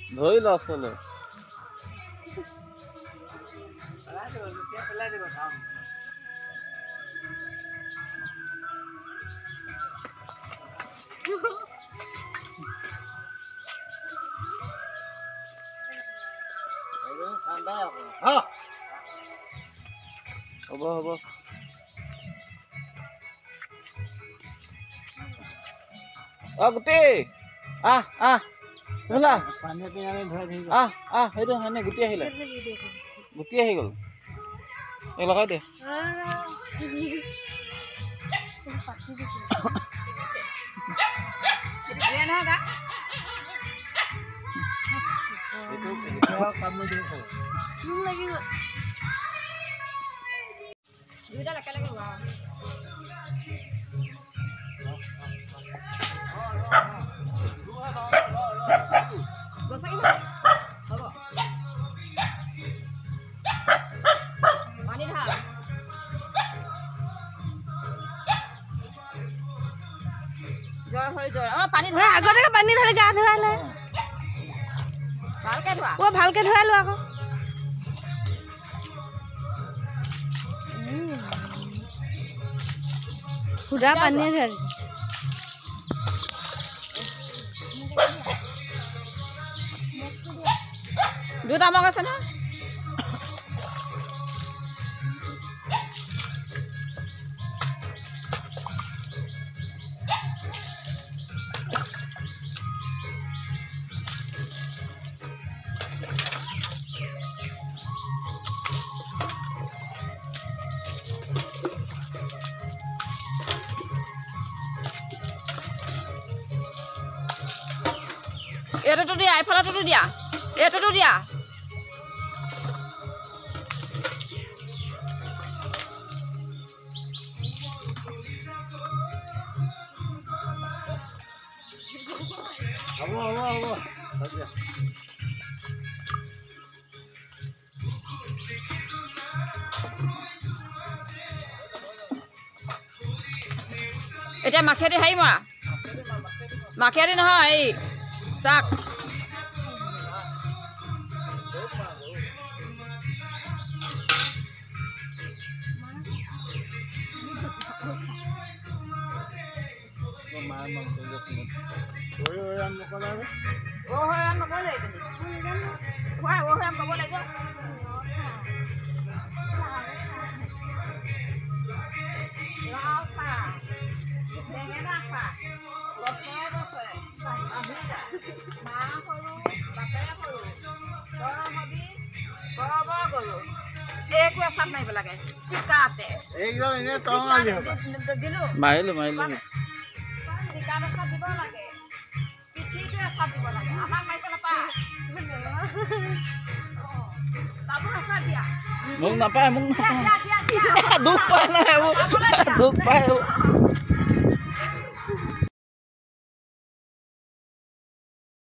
ধৰি ল চলে হ'ব হ'ব গুটি শুলা সেইটো হয়নে গুটি আহিলে গুটি আহি গ'ল এই লগাই দে পানী ধৰা আগতে পানী ধৰি গা ধুৱালে ভালকে ধুৱালো আকৌ সুধা পানীয়ে ধৰি দুটা মগ আছে ন এইটোতো দিয়া এইফালতো দিয়া এইটোতো দিয়া এতিয়া মাখিয়াদি হেৰি মৰা মাখিয়াদি নহয় এই চাক মাৰিলো মোক নাপায় দুখ পায় নাই দুখ পায়